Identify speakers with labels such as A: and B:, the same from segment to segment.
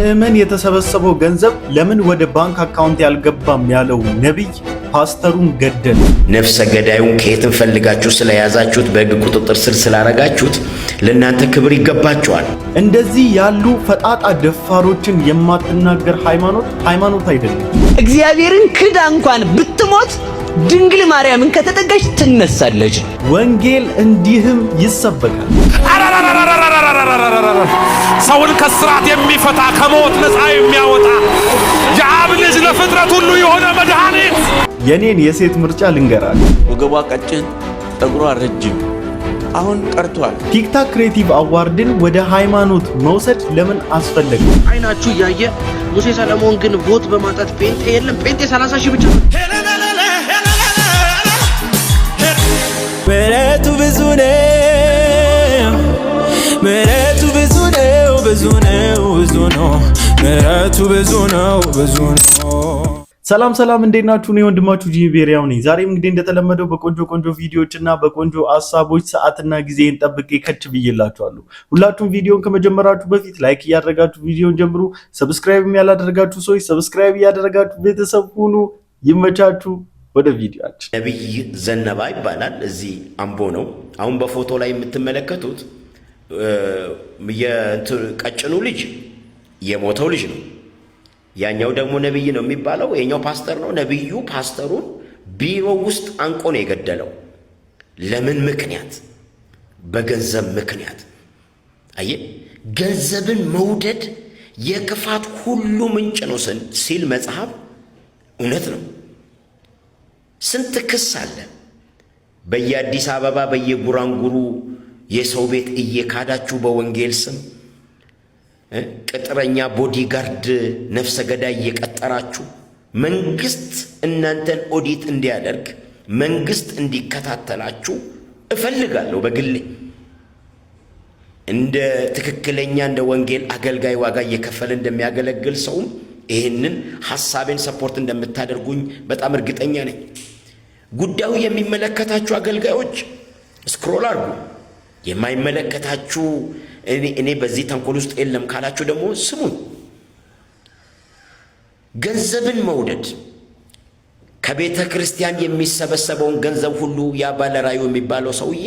A: ከምእመን የተሰበሰበው ገንዘብ ለምን ወደ ባንክ አካውንት ያልገባም ያለው ነብይ ፓስተሩን ገደለ።
B: ነፍሰ ገዳዩን ከየትም ፈልጋችሁ ስለያዛችሁት በሕግ ቁጥጥር ስር ስላረጋችሁት ለእናንተ ክብር ይገባችኋል።
A: እንደዚህ ያሉ ፈጣጣ ደፋሮችን የማትናገር ሃይማኖት አይደለም።
C: እግዚአብሔርን ክዳ እንኳን ብትሞት ድንግል ማርያምን ከተጠጋች ትነሳለች።
A: ወንጌል እንዲህም ይሰበካል።
D: ሰውን ከስራት የሚፈታ ከሞት ነፃ የሚያወጣ የአብ ልጅ ለፍጥረት ሁሉ የሆነ መድኃኒት።
A: የኔን የሴት ምርጫ ልንገራል።
E: ወገቧ ቀጭን፣ ጠጉሯ ረጅም አሁን ቀርቷል።
A: ቲክታክ ክሬቲቭ አዋርድን ወደ ሃይማኖት መውሰድ ለምን አስፈለገ?
F: አይናችሁ እያየ ሙሴ ሰለሞን ግን ቮት በማጣት ጴንጤ የለም። ጴንጤ 30 ሺህ ብቻ ነው።
G: ምሕረቱ ብዙ ነው፣ ምሕረቱ ብዙ ነው፣ ብዙ ነው፣ ብዙ ነው፣ ምሕረቱ ብዙ ነው፣ ብዙ ነው።
A: ሰላም እንዴት ናችሁ? እኔ ወንድማችሁ ጂቤሪያው ነኝ። ዛሬም እንግዲህ እንደተለመደው በቆንጆ ቪዲዮዎች እና በቆንጆ ሐሳቦች ሰዓትና ጊዜን ጠብቄ ከች ብዬላችኋለሁ። ሁላችሁም ቪዲዮን ከመጀመራችሁ በፊት ላይክ እያደረጋችሁ ቪዲዮን ጀምሩ። ሰብስክራይብ ያላደረጋችሁ ሰዎች ሰብስክራይብ እያደረጋችሁ ቤተሰብ ሁኑ። ይመቻችሁ። ወደ ቪዲዮአችን።
B: ነብይ ዘነባ ይባላል። እዚህ አምቦ ነው። አሁን በፎቶ ላይ የምትመለከቱት የቀጭኑ ልጅ የሞተው ልጅ ነው። ያኛው ደግሞ ነብይ ነው የሚባለው። የኛው ፓስተር ነው። ነብዩ ፓስተሩን ቢሮ ውስጥ አንቆ ነው የገደለው። ለምን ምክንያት? በገንዘብ ምክንያት። አየ ገንዘብን መውደድ የክፋት ሁሉ ምንጭ ነው ሲል መጽሐፍ እውነት ነው። ስንት ክስ አለ። በየአዲስ አበባ በየጉራንጉሩ የሰው ቤት እየካዳችሁ በወንጌል ስም ቅጥረኛ ቦዲጋርድ ነፍሰ ገዳይ እየቀጠራችሁ መንግስት እናንተን ኦዲት እንዲያደርግ መንግስት እንዲከታተላችሁ እፈልጋለሁ። በግሌ እንደ ትክክለኛ እንደ ወንጌል አገልጋይ ዋጋ እየከፈለ እንደሚያገለግል ሰውም ይህንን ሐሳቤን ሰፖርት እንደምታደርጉኝ በጣም እርግጠኛ ነኝ። ጉዳዩ የሚመለከታችሁ አገልጋዮች ስክሮል አድርጉ። የማይመለከታችሁ እኔ በዚህ ተንኮል ውስጥ የለም ካላችሁ ደግሞ ስሙን። ገንዘብን መውደድ ከቤተ ክርስቲያን የሚሰበሰበውን ገንዘብ ሁሉ ያ ባለራእዩ የሚባለው ሰውዬ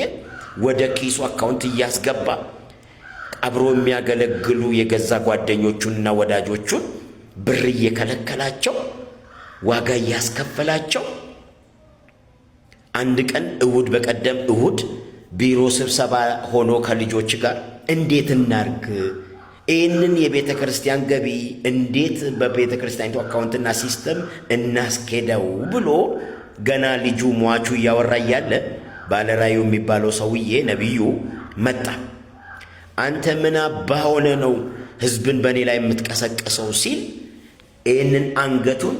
B: ወደ ኪሱ አካውንት እያስገባ አብሮ የሚያገለግሉ የገዛ ጓደኞቹንና ወዳጆቹን ብር እየከለከላቸው ዋጋ እያስከፈላቸው አንድ ቀን በቀደም እሁድ ቢሮ ስብሰባ ሆኖ ከልጆች ጋር እንዴት እናርግ ይህንን የቤተ ክርስቲያን ገቢ እንዴት በቤተ ክርስቲያኒቱ አካውንትና ሲስተም እናስኬደው ብሎ ገና ልጁ ሟቹ እያወራ እያለ ባለራእዩ የሚባለው ሰውዬ ነብዩ መጣ። አንተ ምን አባህ ሆነ ነው ህዝብን በእኔ ላይ የምትቀሰቅሰው ሲል ይህንን አንገቱን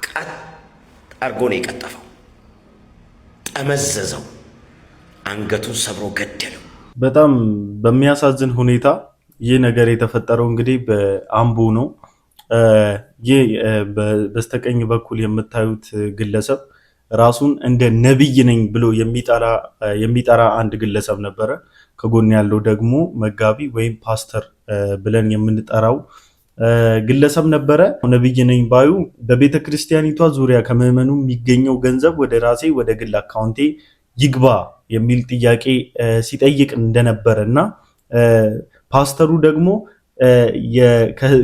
B: ቀጥ አርጎ ነው የቀጠፈው። ጠመዘዘው፣ አንገቱን ሰብሮ ገደለው።
A: በጣም በሚያሳዝን ሁኔታ ይህ ነገር የተፈጠረው እንግዲህ በአምቦ ነው። ይህ በስተቀኝ በኩል የምታዩት ግለሰብ ራሱን እንደ ነብይ ነኝ ብሎ የሚጠራ አንድ ግለሰብ ነበረ። ከጎን ያለው ደግሞ መጋቢ ወይም ፓስተር ብለን የምንጠራው ግለሰብ ነበረ። ነብይ ነኝ ባዩ በቤተ ክርስቲያኒቷ ዙሪያ ከምዕመኑ የሚገኘው ገንዘብ ወደ ራሴ ወደ ግል አካውንቴ ይግባ የሚል ጥያቄ ሲጠይቅ እንደነበረ እና ፓስተሩ ደግሞ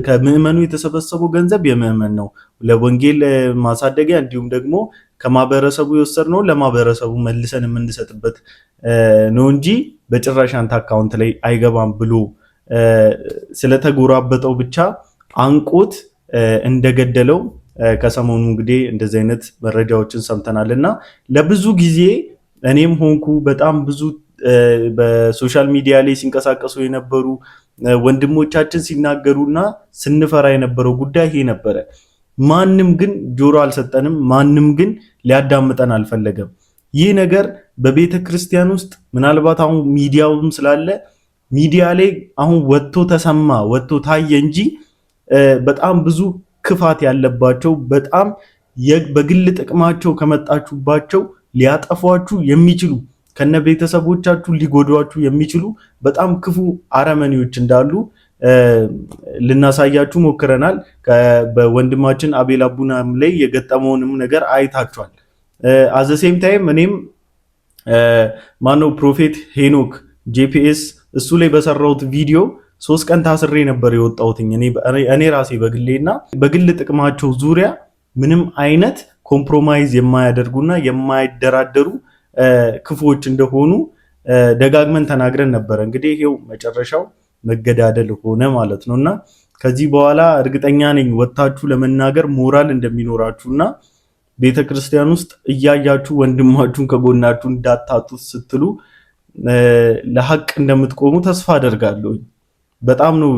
A: ከምዕመኑ የተሰበሰበው ገንዘብ የምዕመን ነው፣ ለወንጌል ማሳደጊያ እንዲሁም ደግሞ ከማህበረሰቡ የወሰድነው ለማህበረሰቡ መልሰን የምንሰጥበት ነው እንጂ በጭራሽ አንተ አካውንት ላይ አይገባም ብሎ ስለተጎራበጠው ብቻ አንቆት እንደገደለው ከሰሞኑ እንግዲህ እንደዚህ አይነት መረጃዎችን ሰምተናልና ለብዙ ጊዜ እኔም ሆንኩ በጣም ብዙ በሶሻል ሚዲያ ላይ ሲንቀሳቀሱ የነበሩ ወንድሞቻችን ሲናገሩና ስንፈራ የነበረው ጉዳይ ይሄ ነበረ። ማንም ግን ጆሮ አልሰጠንም። ማንም ግን ሊያዳምጠን አልፈለገም። ይህ ነገር በቤተ ክርስቲያን ውስጥ ምናልባት አሁን ሚዲያውም ስላለ ሚዲያ ላይ አሁን ወጥቶ ተሰማ ወጥቶ ታየ እንጂ በጣም ብዙ ክፋት ያለባቸው በጣም በግል ጥቅማቸው ከመጣችሁባቸው ሊያጠፏችሁ የሚችሉ ከነ ቤተሰቦቻችሁ ሊጎዷችሁ የሚችሉ በጣም ክፉ አረመኔዎች እንዳሉ ልናሳያችሁ ሞክረናል። በወንድማችን አቤል አቡናም ላይ የገጠመውንም ነገር አይታችኋል። አዘሴም ታይም እኔም ማነው ፕሮፌት ሄኖክ ጄፒኤስ እሱ ላይ በሰራሁት ቪዲዮ 3 ቀን ታስሬ ነበር የወጣሁትኝ እኔ ራሴ በግሌና በግል ጥቅማቸው ዙሪያ ምንም አይነት ኮምፕሮማይዝ የማያደርጉና የማይደራደሩ ክፉዎች እንደሆኑ ደጋግመን ተናግረን ነበር። እንግዲህ ይሄው መጨረሻው መገዳደል ሆነ ማለት ነውና ከዚህ በኋላ እርግጠኛ ነኝ ወጣችሁ ለመናገር ሞራል እንደሚኖራችሁና ቤተክርስቲያን ውስጥ እያያችሁ ወንድማችሁን ከጎናችሁ እንዳታጡት ስትሉ ለሐቅ እንደምትቆሙ ተስፋ አደርጋለሁ። በጣም ነው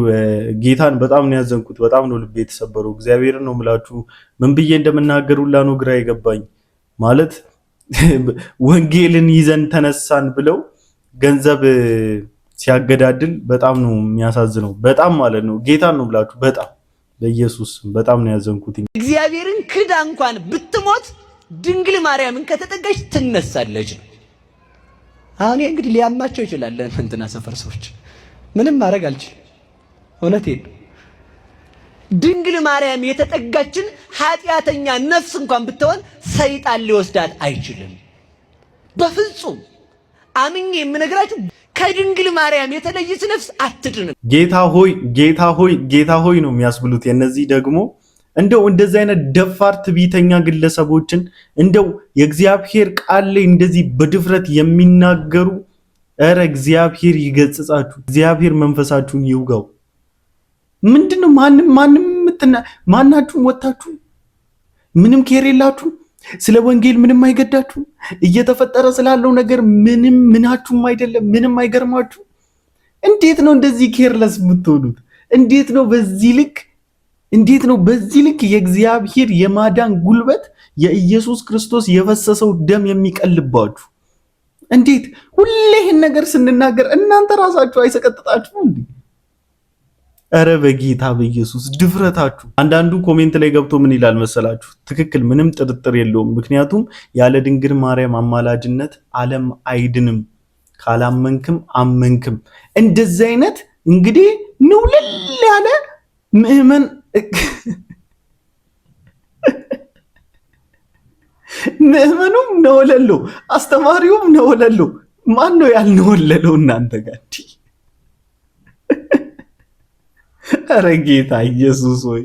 A: ጌታን በጣም ነው ያዘንኩት። በጣም ነው ልቤ የተሰበረው። እግዚአብሔርን ነው የምላችሁ። ምን ብዬ እንደምናገሩላ ነው ግራ የገባኝ። ማለት ወንጌልን ይዘን ተነሳን ብለው ገንዘብ ሲያገዳድል በጣም ነው የሚያሳዝነው። በጣም ማለት ነው ጌታን ነው የምላችሁ። በጣም በኢየሱስ በጣም ነው ያዘንኩት።
C: እግዚአብሔርን ክዳ እንኳን ብትሞት ድንግል ማርያምን ከተጠጋች ትነሳለች። አሁን እንግዲህ ሊያማቸው ይችላል እንትና ሰፈር ሰዎች ምንም ማድረግ አልችልም። እውነቴን ድንግል ማርያም የተጠጋችን ኃጢአተኛ ነፍስ እንኳን ብትሆን ሰይጣን ሊወስዳት አይችልም። በፍጹም አምኜ የምነግራችሁ ከድንግል ማርያም የተለየች ነፍስ አትድንም።
A: ጌታ ሆይ ጌታ ሆይ ጌታ ሆይ ነው የሚያስብሉት። የነዚህ ደግሞ እንደው እንደዚህ አይነት ደፋር ትዕቢተኛ ግለሰቦችን እንደው የእግዚአብሔር ቃል ላይ እንደዚህ በድፍረት የሚናገሩ እረ እግዚአብሔር ይገጽጻችሁ። እግዚአብሔር መንፈሳችሁን ይውጋው። ምንድነው ማናችሁም ወጣችሁ ምንም ኬር የላችሁ ስለ ወንጌል ምንም አይገዳችሁ። እየተፈጠረ ስላለው ነገር ምናችሁም አይደለም። ምንም አይገርማችሁ። እንዴት ነው እንደዚህ ኬርለስ የምትሆኑት? እንዴት ነው በዚህ ልክ የእግዚአብሔር የማዳን ጉልበት የኢየሱስ ክርስቶስ የፈሰሰው ደም የሚቀልባችሁ? እንዴት ሁሌ ይህን ነገር ስንናገር እናንተ ራሳችሁ አይሰቀጥጣችሁ እንዴ? ኧረ በጌታ በኢየሱስ ድፍረታችሁ። አንዳንዱ ኮሜንት ላይ ገብቶ ምን ይላል መሰላችሁ? ትክክል፣ ምንም ጥርጥር የለውም። ምክንያቱም ያለ ድንግል ማርያም አማላጅነት ዓለም አይድንም፣ ካላመንክም አመንክም። እንደዚህ አይነት እንግዲህ ንውልል ያለ ምእመን ምእመኑም ነወለሎ አስተማሪውም ነወለሎ። ማን ነው ያልነወለለው እናንተ ጋር? ኧረ ጌታ ኢየሱስ ሆይ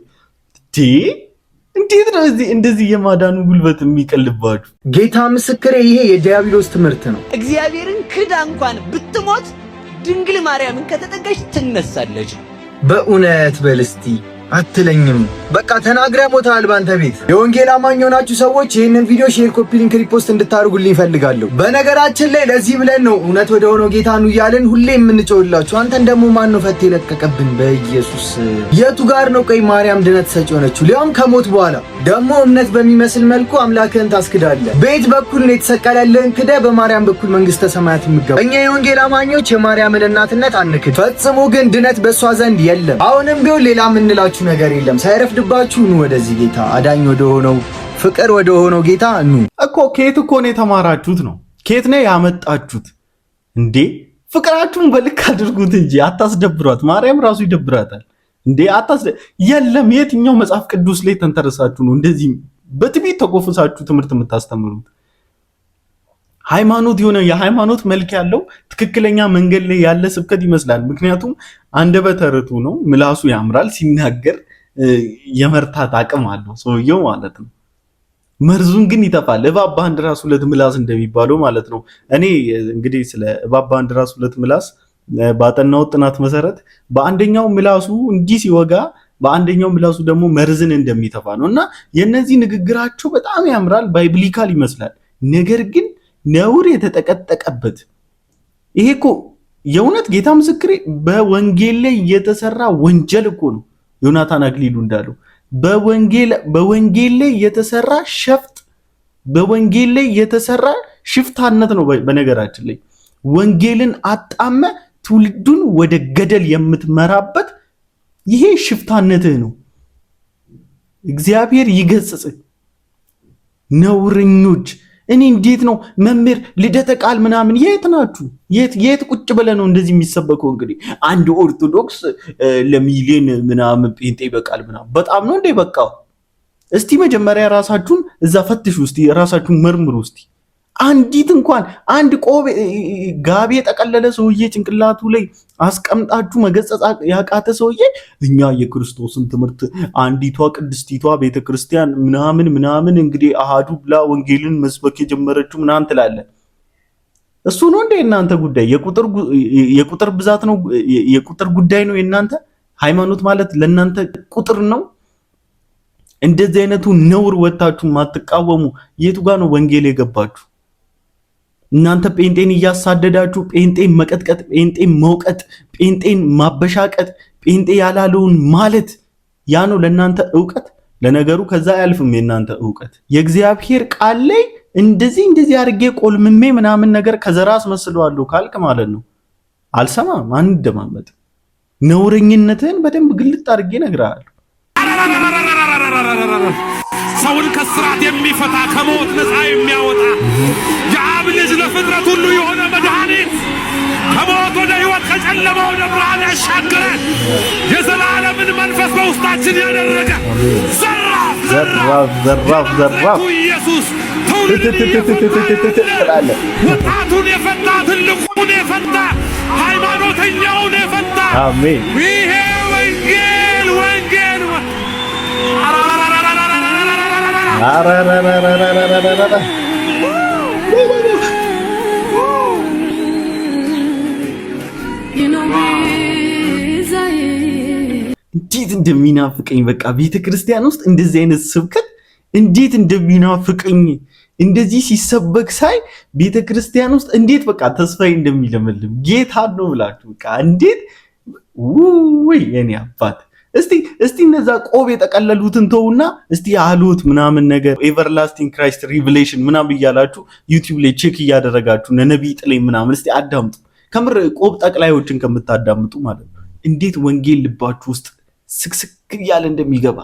A: እንዴት ነው እንደዚህ የማዳኑ ጉልበት የሚቀልባችሁ?
H: ጌታ ምስክሬ፣ ይሄ የዲያብሎስ ትምህርት ነው።
C: እግዚአብሔርን ክዳ እንኳን ብትሞት ድንግል ማርያምን ከተጠጋች ትነሳለች።
H: በእውነት በልስቲ አትለኝም። በቃ ተናግረ ሞታል ባንተ ቤት። የወንጌል አማኝ ሆናችሁ ሰዎች ይህንን ቪዲዮ ሼር፣ ኮፒ ሊንክ፣ ሪፖስት እንድታደርጉልኝ ፈልጋለሁ። በነገራችን ላይ ለዚህ ብለን ነው እውነት ወደ ሆነው ጌታ ነው እያለን ሁሌ የምንጮህላችሁ። አንተን ደግሞ ማን ነው ፈት የለቀቀብን? በኢየሱስ የቱ ጋር ነው ቆይ ማርያም ድነት ሰጪ ሆነችው? ሊያውም ከሞት በኋላ ደግሞ እምነት በሚመስል መልኩ አምላክህን ታስክዳለህ። በየት በኩል ነው የተሰቀለልህን ክደ በማርያም በኩል መንግስተ ሰማያት የምትገባ? እኛ የወንጌል አማኞች የማርያምን እናትነት አንክድ ፈጽሞ፣ ግን ድነት በእሷ ዘንድ የለም። አሁንም ቢሆን ሌላ የምንላችሁ ነገር የለም። ሳይረፍድባችሁ ኑ ወደዚህ ጌታ አዳኝ ወደ ሆነው ፍቅር ወደ ሆነው ጌታ ኑ።
A: እኮ ከየት እኮ ነው የተማራችሁት? ነው ከየት ነው ያመጣችሁት እንዴ? ፍቅራችሁን በልክ አድርጉት እንጂ አታስደብሯት። ማርያም ራሱ ይደብራታል እንዴ? የለም። የትኛው መጽሐፍ ቅዱስ ላይ ተንተረሳችሁ ነው እንደዚህ በትዕቢት ተቆፍሳችሁ ትምህርት የምታስተምሩት? ሃይማኖት የሆነ የሃይማኖት መልክ ያለው ትክክለኛ መንገድ ላይ ያለ ስብከት ይመስላል። ምክንያቱም አንደበተ ርቱዕ ነው፣ ምላሱ ያምራል፣ ሲናገር የመርታት አቅም አለው ሰውየው ማለት ነው። መርዙን ግን ይተፋል። እባብ በአንድ ራስ ሁለት ምላስ እንደሚባለው ማለት ነው። እኔ እንግዲህ ስለ እባብ በአንድ ራስ ሁለት ምላስ ባጠናው ጥናት መሰረት በአንደኛው ምላሱ እንዲህ ሲወጋ በአንደኛው ምላሱ ደግሞ መርዝን እንደሚተፋ ነው። እና የነዚህ ንግግራቸው በጣም ያምራል፣ ባይብሊካል ይመስላል። ነገር ግን ነውር የተጠቀጠቀበት ይሄ እኮ የእውነት ጌታ ምስክሬ በወንጌል ላይ የተሰራ ወንጀል እኮ ነው። ዮናታን አክሊሉ እንዳለው በወንጌል ላይ የተሰራ ሸፍጥ፣ በወንጌል ላይ የተሰራ ሽፍታነት ነው። በነገራችን ላይ ወንጌልን አጣመ ትውልዱን ወደ ገደል የምትመራበት ይሄ ሽፍታነትህ ነው። እግዚአብሔር ይገስጽ። ነውረኞች እኔ እንዴት ነው መምህር ልደተ ቃል ምናምን የት ናችሁ? የት ቁጭ ብለ ነው እንደዚህ የሚሰበከው? እንግዲህ አንድ ኦርቶዶክስ ለሚሊዮን ምናምን ጴንጤ በቃል ምናምን በጣም ነው እንዴ በቃው? እስቲ መጀመሪያ ራሳችሁን እዛ ፈትሹ፣ እስቲ ራሳችሁን መርምሩ። እስቲ አንዲት እንኳን አንድ ቆብ ጋቢ የጠቀለለ ሰውዬ ጭንቅላቱ ላይ አስቀምጣችሁ መገጸጻ ያቃተ ሰውዬ እኛ የክርስቶስን ትምህርት አንዲቷ ቅድስቲቷ ቤተክርስቲያን ምናምን እንግዲህ አሃዱ ብላ ወንጌልን መስበክ የጀመረችው ምናምን ትላለ። እሱ ነው እንደ እናንተ ጉዳይ? የቁጥር ብዛት ነው፣ የቁጥር ጉዳይ ነው የእናንተ ሃይማኖት ማለት ለእናንተ ቁጥር ነው። እንደዚህ አይነቱ ነውር ወጣችሁ ማትቃወሙ የቱ ጋር ነው ወንጌል የገባችሁ? እናንተ ጴንጤን እያሳደዳችሁ ጴንጤን መቀጥቀጥ፣ ጴንጤን መውቀጥ፣ ጴንጤን ማበሻቀጥ፣ ጴንጤ ያላለውን ማለት ያ ነው ለእናንተ ዕውቀት። ለነገሩ ከዛ አያልፍም የእናንተ ዕውቀት። የእግዚአብሔር ቃል ላይ እንደዚህ አድርጌ ቆልምሜ ምናምን ነገር ከዘራ አስመስለዋለሁ ካልክ ማለት ነው አልሰማም፣ አንደማመጥ። ነውረኝነትህን በደንብ ግልጥ አድርጌ እነግርሃለሁ።
D: ሰውን ከስራት የሚፈታ ከሞት ነፃ የሚያወጣ የአብ ልጅ ለፍጥረት ሁሉ የሆነ መድኃኒት ከሞት ወደ ሕይወት ከጨለማ ወደ ብርሃን ያሻገረ የዘላለምን መንፈስ በውስጣችን ያደረገ ዘራፍ ኢየሱስ ትውልድን የፈታ ወጣቱን የፈታ ትልቁን የፈታ ሃይማኖተኛውን የፈታ
A: አሜን።
D: ይሄ ወንጌል
A: እንዴት እንደሚናፍቀኝ በቃ ቤተክርስቲያን ውስጥ እንደዚህ አይነት ስብከት እንዴት እንደሚናፍቀኝ እንደዚህ ሲሰበክ ሳይ ቤተክርስቲያን ውስጥ እንዴት በቃ ተስፋዬ እንደሚለመልም ጌታ ነው ብላችሁ በቃ እንዴት ወይ የኔ አባት። እስቲ እነዛ ቆብ የጠቀለሉትን ተውና እስቲ ያሉት ምናምን ነገር ኤቨርላስቲንግ ክራይስት ሪቪሌሽን ምናምን እያላችሁ ዩቲዩብ ላይ ቼክ እያደረጋችሁ ነብይ ጥለኝ ምናምን እስቲ አዳምጡ። ከምር ቆብ ጠቅላዮችን ከምታዳምጡ ማለት ነው። እንዴት ወንጌል ልባችሁ ውስጥ ስክስክ እያለ እንደሚገባ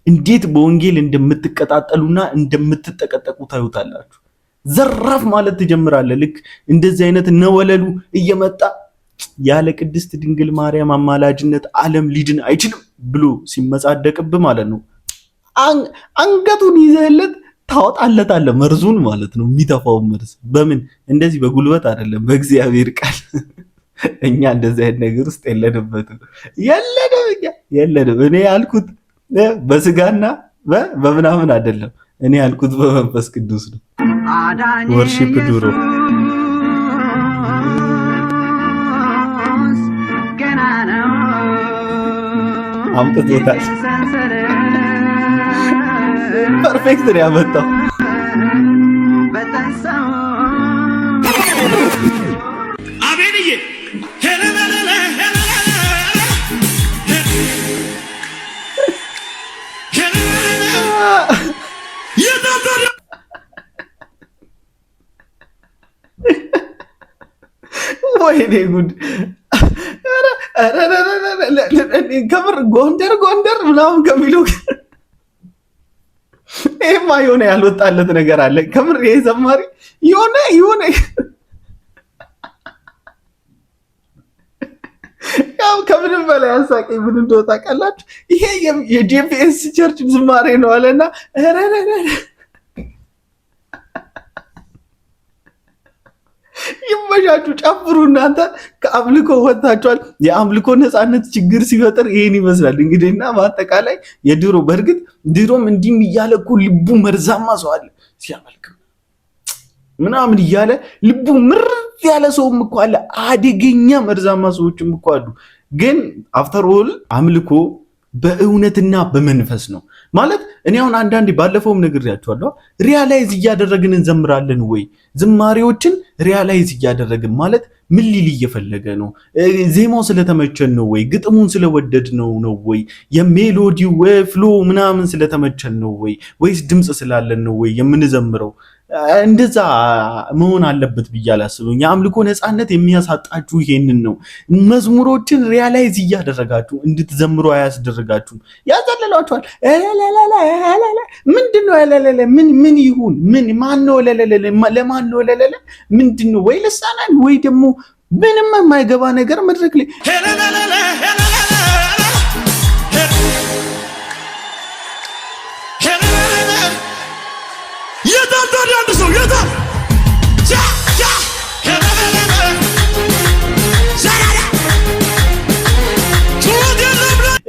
A: እንዴት በወንጌል እንደምትቀጣጠሉና እንደምትጠቀጠቁ ታዩታላችሁ። ዘራፍ ማለት ትጀምራለህ። ልክ እንደዚህ አይነት ነወለሉ እየመጣ ያለ ቅድስት ድንግል ማርያም አማላጅነት ዓለም ሊድን አይችልም ብሎ ሲመጻደቅብ ማለት ነው። አንገቱን ይዘህለት ታወጣለታለህ መርዙን ማለት ነው። የሚተፋው መርዝ በምን እንደዚህ በጉልበት አይደለም፣ በእግዚአብሔር ቃል። እኛ እንደዚህ አይነት ነገር ውስጥ የለንበትም። እኔ ያልኩት በስጋና በምናምን አይደለም። እኔ ያልኩት በመንፈስ ቅዱስ ነው። ወርሺፕ ዱሮ አምጥቶታል። ፐርፌክት ነው ያመጣው።
D: አቤንዬ
A: ወይኔ ጉድ! ከምር ጎንደር ምናምን ከሚሉ ይሄማ የሆነ ያልወጣለት ነገር አለ። ከምር ይሄ ዘማሪ የሆነ ያው ከምንም በላይ ያሳቀኝ ምን እንደወጣ ቃላችሁ ይሄ የጄፒኤስ ቸርች ዝማሬ ነው አለና ይመሻችሁ፣ ጨፍሩ እናንተ። ከአምልኮ ወጣችኋል። የአምልኮ ነፃነት ችግር ሲፈጠር ይሄን ይመስላል እንግዲህና በአጠቃላይ የድሮ በእርግጥ ድሮም እንዲህም እያለ እኮ ልቡ መርዛማ ሰው አለ ሲያመልክ ምናምን እያለ ልቡ ምርጥ ያለ ሰውም እኮ አለ። አደገኛ መርዛማ ሰዎችም እኮ አሉ። ግን አፍተር ኦል አምልኮ በእውነትና በመንፈስ ነው ማለት። እኔ አሁን አንዳንዴ ባለፈውም ነግሬያቸዋለሁ። ሪያላይዝ እያደረግን እንዘምራለን ወይ? ዝማሬዎችን ሪያላይዝ እያደረግን ማለት ምን ሊል እየፈለገ ነው? ዜማው ስለተመቸን ነው ወይ? ግጥሙን ስለወደድ ነው ወይ? የሜሎዲው ፍሎ ምናምን ስለተመቸን ነው ወይ? ወይስ ድምፅ ስላለን ነው ወይ የምንዘምረው? እንደዛ መሆን አለበት ብዬ አላስብም። የአምልኮ ነፃነት የሚያሳጣችሁ ይሄንን ነው። መዝሙሮችን ሪያላይዝ እያደረጋችሁ እንድትዘምሩ አያስደርጋችሁም። ያዘለሏችኋል። ምንድነው ያለለለ? ምን ይሁን? ማን ነው ለለለ? ለማን ነው ለለለ? ምንድነው? ወይ ልሳናን ወይ ደግሞ ምንም የማይገባ ነገር መድረክ ላይ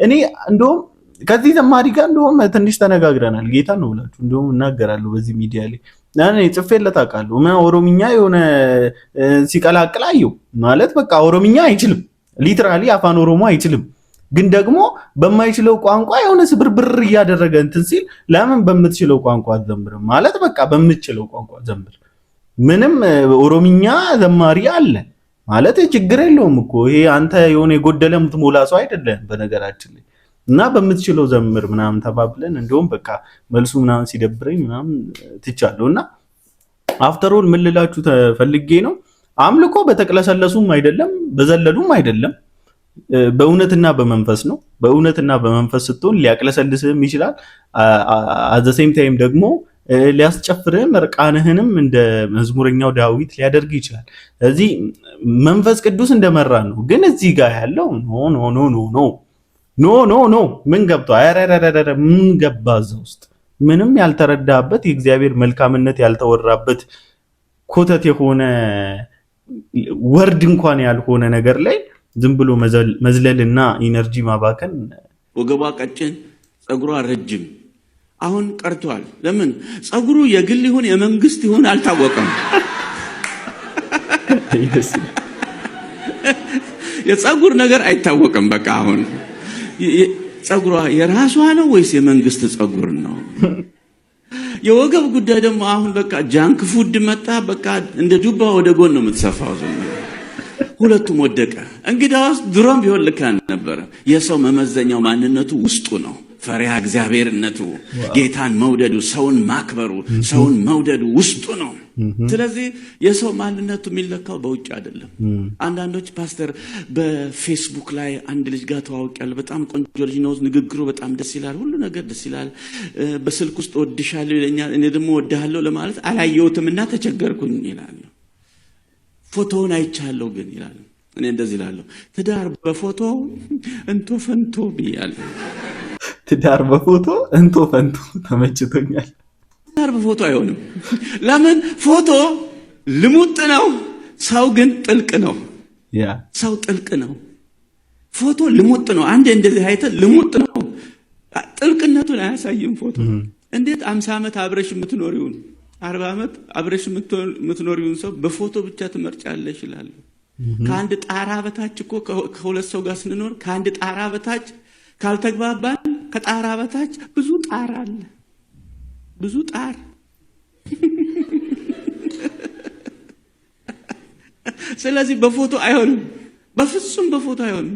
A: እኔ እንደውም ከዚህ ዘማሪ ጋር እንደውም ትንሽ ተነጋግረናል። ጌታ ነው ብላችሁ እንደውም እናገራለሁ በዚህ ሚዲያ ላይ እኔ ጽፌለት አውቃለሁ። ኦሮምኛ የሆነ ሲቀላቅል አየሁ ማለት በቃ ኦሮምኛ አይችልም፣ ሊትራሊ አፋን ኦሮሞ አይችልም። ግን ደግሞ በማይችለው ቋንቋ የሆነ ስብርብር እያደረገ እንትን ሲል ለምን በምትችለው ቋንቋ አትዘምርም? ማለት በቃ በምትችለው ቋንቋ ዘምር። ምንም ኦሮምኛ ዘማሪ አለ ማለት ችግር የለውም እኮ ይሄ አንተ የሆነ የጎደለ የምትሞላ ሰው አይደለም በነገራችን ላይ። እና በምትችለው ዘምር ምናምን ተባብለን እንደውም በቃ መልሱ ምናምን ሲደብረኝ ምናምን ትቻለሁ። እና አፍተሮል ምን ልላችሁ ተፈልጌ ነው፣ አምልኮ በተቅለሰለሱም አይደለም በዘለሉም አይደለም፣ በእውነትና በመንፈስ ነው። በእውነትና በመንፈስ ስትሆን ሊያቅለሰልስህም ይችላል። አዘ ሴም ታይም ደግሞ ሊያስጨፍርህም እርቃንህንም እንደ መዝሙረኛው ዳዊት ሊያደርግ ይችላል። እዚህ መንፈስ ቅዱስ እንደመራ ነው። ግን እዚህ ጋር ያለው ኖ ኖ ኖ ኖ ኖ ኖ ኖ ኖ ምን ገብቶ አረረረረ ምን ገባ እዛ ውስጥ ምንም ያልተረዳበት የእግዚአብሔር መልካምነት ያልተወራበት ኮተት የሆነ ወርድ እንኳን ያልሆነ ነገር ላይ ዝም ብሎ መዝለልና ኢነርጂ ማባከን።
E: ወገቧ ቀጭን ጸጉሯ ረጅም አሁን ቀርቷል። ለምን ጸጉሩ የግል ይሁን የመንግስት ይሁን አልታወቀም። የጸጉር ነገር አይታወቅም። በቃ አሁን ጸጉሯ የራሷ ነው ወይስ የመንግስት ጸጉር ነው? የወገብ ጉዳይ ደግሞ አሁን በቃ ጃንክ ፉድ መጣ። በቃ እንደ ዱባ ወደ ጎን ነው የምትሰፋው። ሁለቱም ወደቀ። እንግዲያውስ ድሮም ቢሆን ልክ ነበር። የሰው መመዘኛው ማንነቱ ውስጡ ነው። ፈሪሃ እግዚአብሔርነቱ፣ ጌታን መውደዱ፣ ሰውን ማክበሩ፣ ሰውን መውደዱ ውስጡ ነው። ስለዚህ የሰው ማንነቱ የሚለካው በውጭ አይደለም። አንዳንዶች ፓስተር በፌስቡክ ላይ አንድ ልጅ ጋር ተዋውቂያለሁ፣ በጣም ቆንጆ ልጅ ነው፣ ንግግሩ በጣም ደስ ይላል፣ ሁሉ ነገር ደስ ይላል፣ በስልክ ውስጥ ወድሻለሁ ይለኛል፣ እኔ ደግሞ ወድሃለሁ ለማለት አላየሁትምና ተቸገርኩኝ ይላል። ፎቶውን አይቻለሁ ግን ይላል። እኔ እንደዚህ እላለሁ፣ ትዳር በፎቶ እንቶ ፈንቶ ብያለሁ።
A: ትዳር በፎቶ እንቶ ፈንቶ ተመችቶኛል።
E: ትዳር በፎቶ አይሆንም። ለምን? ፎቶ ልሙጥ ነው፣ ሰው ግን ጥልቅ ነው። ሰው ጥልቅ ነው፣ ፎቶ ልሙጥ ነው። አንዴ እንደዚህ አይተ ልሙጥ ነው፣ ጥልቅነቱን አያሳይም ፎቶ። እንዴት 50 ዓመት አብረሽ የምትኖሪውን 40 ዓመት አብረሽ የምትኖሪውን ሰው በፎቶ ብቻ ትመርጫለሽ ይላል። ከአንድ ጣራ በታች እኮ ከሁለት ሰው ጋር ስንኖር ከአንድ ጣራ በታች ካልተግባባን ከጣራ በታች ብዙ ጣራ አለ፣ ብዙ ጣር። ስለዚህ በፎቶ አይሆንም፣ በፍጹም በፎቶ አይሆንም።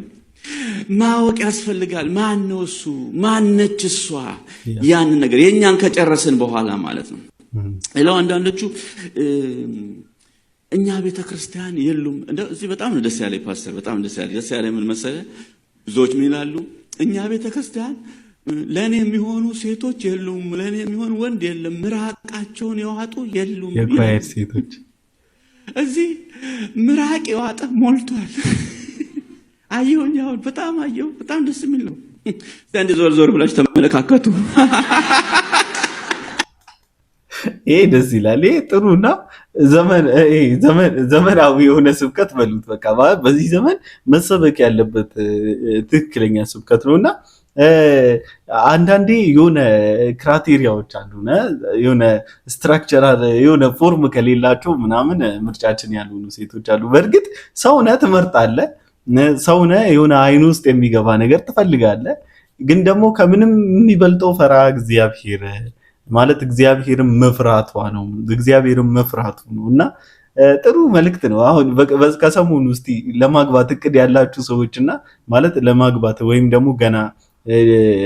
E: ማወቅ ያስፈልጋል። ማን ነው እሱ? ማነች እሷ? ያን ነገር የኛን ከጨረስን በኋላ ማለት ነው። ሌላው አንዳንዶቹ እኛ ቤተክርስቲያን የሉም። እዚህ በጣም ነው ደስ ያለኝ ፓስተር፣ በጣም ደስ ያለኝ ምን መሰለህ? ብዙዎች ምን ይላሉ? እኛ ቤተክርስቲያን ለኔ የሚሆኑ ሴቶች የሉም፣ ለኔ የሚሆን ወንድ የለም፣ ምራቃቸውን የዋጡ የሉም።
A: የኳየር ሴቶች
E: እዚህ ምራቅ የዋጠ ሞልቷል። አየሁኝ፣ አሁን በጣም አየሁ፣ በጣም ደስ የሚል ነው። አንድ ዞር ዞር ብላችሁ ተመለካከቱ።
A: ይሄ ደስ ይላል። ይሄ ጥሩና ዘመናዊ የሆነ ስብከት በሉት። በቃ በዚህ ዘመን መሰበክ ያለበት ትክክለኛ ስብከት ነውና አንዳንዴ የሆነ ክራይቴሪያዎች አሉ፣ የሆነ ስትራክቸራል የሆነ ፎርም ከሌላቸው ምናምን ምርጫችን ያልሆኑ ሴቶች አሉ። በእርግጥ ሰውነህ ትመርጣለህ፣ ሰውነህ የሆነ አይን ውስጥ የሚገባ ነገር ትፈልጋለህ። ግን ደግሞ ከምንም የሚበልጠው ፈሪሃ እግዚአብሔር ማለት እግዚአብሔርን መፍራቷ ነው። እግዚአብሔርን መፍራቱ ነው። እና ጥሩ መልእክት ነው። አሁን ከሰሞኑ እስቲ ለማግባት እቅድ ያላችሁ ሰዎችና ማለት ለማግባት ወይም ደግሞ ገና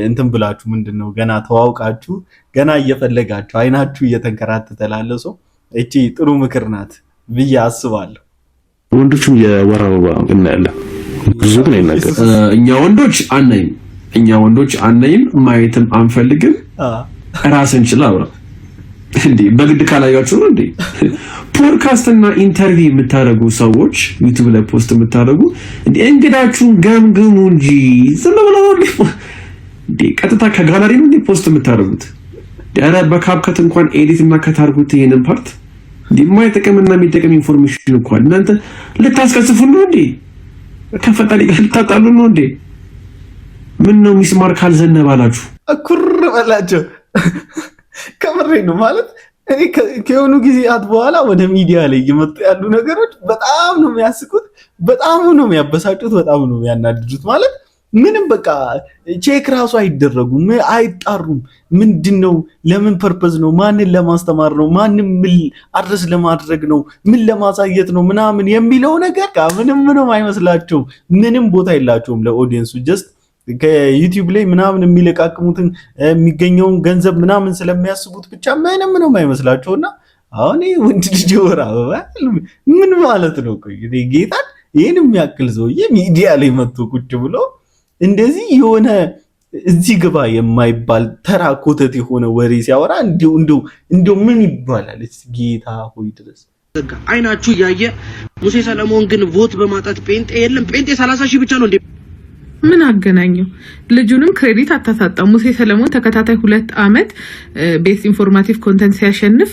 A: እንትን ብላችሁ ምንድነው ገና ተዋውቃችሁ ገና እየፈለጋችሁ አይናችሁ እየተንከራተተ ላለ ሰው እቺ ጥሩ ምክር ናት ብዬ አስባለሁ።
I: ወንዶችም የወር አበባ እናያለን፣ ብዙ ግን አይናገር። እኛ ወንዶች አናይም፣ ማየትም አንፈልግም። ራስን ችላ አውራ እንዴ! በግድ ካላያችሁ ነው እንዴ? ፖድካስት እና ኢንተርቪው የምታደርጉ ሰዎች ዩቲዩብ ላይ ፖስት የምታደርጉ እንዴ እንግዳችሁን ገምግሙ እንጂ ዝም ብለው እንዴ ቀጥታ ከጋላሪ ነው እንዴ ፖስት የምታደርጉት? ዳራ በካፕከት እንኳን ኤዲት እና ከታርጉት ይሄንን ፓርት እንዴ የማይጠቅምና የሚጠቅም ኢንፎርሜሽን እንኳን እናንተ ልታስቀስፉ ነው እንዴ? ከፈጣሪ ጋር ልታጣሉ ነው እንዴ? ምን ነው ሚስማር ካልዘነባላችሁ
A: አኩር በላቸው። ከምሬ ነው ማለት እኔ ከሆኑ ጊዜያት በኋላ ወደ ሚዲያ ላይ እየመጡ ያሉ ነገሮች በጣም ነው የሚያስቁት፣ በጣም ነው የሚያበሳጩት፣ በጣም ነው የሚያናድዱት። ማለት ምንም በቃ ቼክ ራሱ አይደረጉም፣ አይጣሩም። ምንድነው? ለምን ፐርፐዝ ነው? ማንን ለማስተማር ነው? ማንም ምን አድረስ ለማድረግ ነው? ምን ለማሳየት ነው? ምናምን የሚለው ነገር ምንም አይመስላቸው፣ ምንም ቦታ የላቸውም ለኦዲየንሱ። ጀስት ከዩቲዩብ ላይ ምናምን የሚለቃቅሙትን የሚገኘውን ገንዘብ ምናምን ስለሚያስቡት ብቻ ምንም አይመስላቸውና አሁን ወንድ ልጅ ወር አበባ ምን ማለት ነው? ቆይ ጌታን ይሄን የሚያክል ሰውዬ ሚዲያ ላይ መጥቶ ቁጭ ብሎ እንደዚህ የሆነ እዚህ ግባ የማይባል ተራ ኮተት የሆነ ወሬ ሲያወራ እንደው ምን ይባላል? ጌታ ሆይ ድረስ
F: አይናችሁ እያየ ሙሴ ሰለሞን ግን ቮት በማጣት ጴንጤ የለም። ጴንጤ 30 ሺህ ብቻ ነው እንዴ?
J: ምን አገናኘው? ልጁንም ክሬዲት አታሳጣው። ሙሴ ሰለሞን ተከታታይ 2 ዓመት ቤስ ኢንፎርማቲቭ ኮንተንት ሲያሸንፍ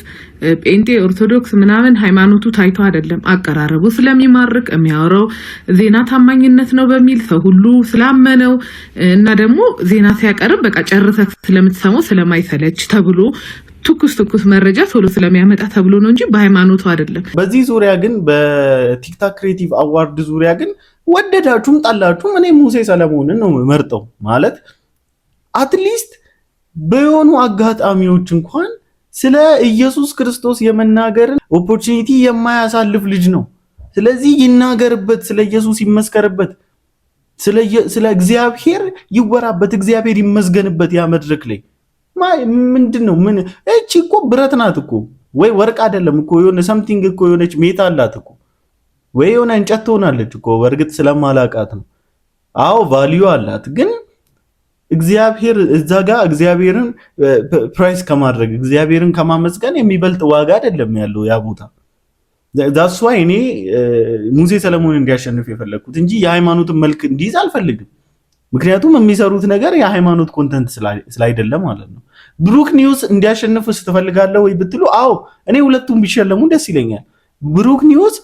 J: ጴንጤ ኦርቶዶክስ ምናምን ሃይማኖቱ ታይቶ አይደለም፣ አቀራረቡ ስለሚማርክ የሚያወራው ዜና ታማኝነት ነው በሚል ሰው ሁሉ ስላመነው እና ደግሞ ዜና ሲያቀርብ በቃ ጨርሰህ ስለምትሰማው ስለማይሰለች ተብሎ ትኩስ መረጃ ቶሎ ስለሚያመጣ ተብሎ ነው እንጂ በሃይማኖቱ አይደለም።
A: በዚህ ዙሪያ ግን በቲክታክ ክሬቲቭ አዋርድ ዙሪያ ግን ወደዳችሁም ጠላችሁም እኔ ሙሴ ሰለሞንን ነው መርጠው። ማለት አትሊስት በሆኑ አጋጣሚዎች እንኳን ስለ ኢየሱስ ክርስቶስ የመናገርን ኦፖርቹኒቲ የማያሳልፍ ልጅ ነው። ስለዚህ ይናገርበት፣ ስለ ኢየሱስ ይመስከርበት፣ ስለ እግዚአብሔር ይወራበት፣ እግዚአብሔር ይመስገንበት። ያ መድረክ ላይ ምንድነው? ምን እቺ እኮ ብረት ናት እኮ ወይ ወርቅ አይደለም እኮ የሆነ ሰምቲንግ እኮ የሆነች ሜታ አላት እኮ ወይ የሆነ እንጨት ትሆናለች እኮ። በእርግጥ ስለማላቃት ነው። አዎ ቫልዩ አላት፣ ግን እግዚአብሔር እዛ ጋር እግዚአብሔርን ፕራይስ ከማድረግ እግዚአብሔርን ከማመስገን የሚበልጥ ዋጋ አይደለም ያለው ያ ቦታ። ዛስ ዋይ እኔ ሙሴ ሰለሞን እንዲያሸንፍ የፈለኩት እንጂ የሃይማኖትን መልክ እንዲይዝ አልፈልግም። ምክንያቱም የሚሰሩት ነገር የሃይማኖት ኮንተንት ስላይደለ ማለት ነው። ብሩክ ኒውስ እንዲያሸንፍ ትፈልጋለህ ወይ ብትሉ፣ አዎ እኔ ሁለቱም ቢሸለሙ ደስ ይለኛል። ብሩክ ኒውስ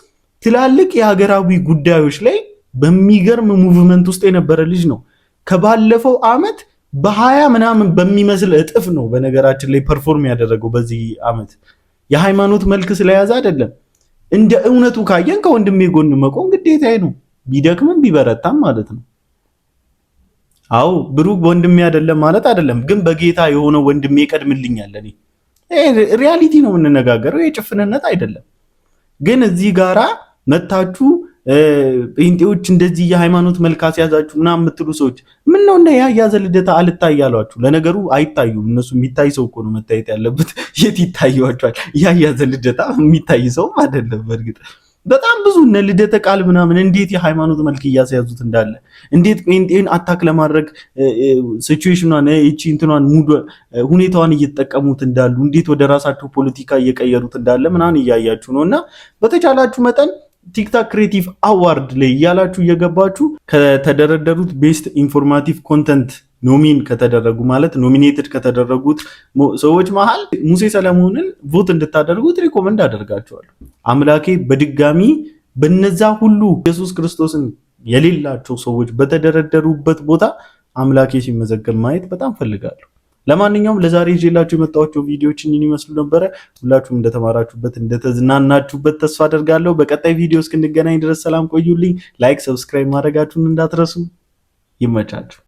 A: ትላልቅ የሀገራዊ ጉዳዮች ላይ በሚገርም ሙቭመንት ውስጥ የነበረ ልጅ ነው። ከባለፈው አመት በ20 ምናምን በሚመስል እጥፍ ነው በነገራችን ላይ ፐርፎርም ያደረገው በዚህ አመት። የሃይማኖት መልክ ስለያዘ አይደለም። እንደ እውነቱ ካየን ከወንድሜ ጎን መቆም ግዴታዬ ነው፣ ቢደክምም ቢበረታም ማለት ነው። አዎ ብሩክ ወንድሜ አይደለም ማለት አይደለም፣ ግን በጌታ የሆነ ወንድሜ ይቀድምልኛል። እኔ ሪያሊቲ ነው የምንነጋገረው፣ የጭፍንነት አይደለም። ግን እዚህ ጋራ መታችሁ ጴንጤዎች እንደዚህ የሃይማኖት መልክ አስያዛችሁ ምናምን የምትሉ ሰዎች ምን ነው እና ያያዘ ልደታ አልታያሏችሁ? ለነገሩ አይታዩም። እነሱ የሚታይ ሰው እኮ ነው መታየት ያለበት። የት ይታያቸዋል? ያያዘ ልደታ የሚታይ ሰው አይደለም። በእርግጥ በጣም ብዙ እነ ልደተ ቃል ምናምን እንዴት የሃይማኖት መልክ እያስያዙት እንዳለ፣ እንዴት ጴንጤን አታክ ለማድረግ ሲቹዌሽኗን እቺ እንትኗን ሙድ ሁኔታዋን እየተጠቀሙት እንዳሉ፣ እንዴት ወደ ራሳቸው ፖለቲካ እየቀየሩት እንዳለ ምናምን እያያችሁ ነውና በተቻላችሁ መጠን ቲክታክ ክሬቲቭ አዋርድ ላይ እያላችሁ እየገባችሁ ከተደረደሩት ቤስት ኢንፎርማቲቭ ኮንተንት ኖሚን ከተደረጉ ማለት ኖሚኔትድ ከተደረጉት ሰዎች መሃል ሙሴ ሰለሞንን ቮት እንድታደርጉት ሪኮመንድ አደርጋቸዋለሁ። አምላኬ በድጋሚ በነዛ ሁሉ ኢየሱስ ክርስቶስን የሌላቸው ሰዎች በተደረደሩበት ቦታ አምላኬ ሲመዘገብ ማየት በጣም ፈልጋለሁ። ለማንኛውም ለዛሬ ይዤላችሁ የመጣኋቸው ቪዲዮዎችን ይመስሉ ነበረ። ሁላችሁም እንደተማራችሁበት እንደተዝናናችሁበት ተስፋ አደርጋለሁ። በቀጣይ ቪዲዮ እስክንገናኝ ድረስ ሰላም ቆዩልኝ። ላይክ፣ ሰብስክራይብ ማድረጋችሁን እንዳትረሱ። ይመቻችሁ።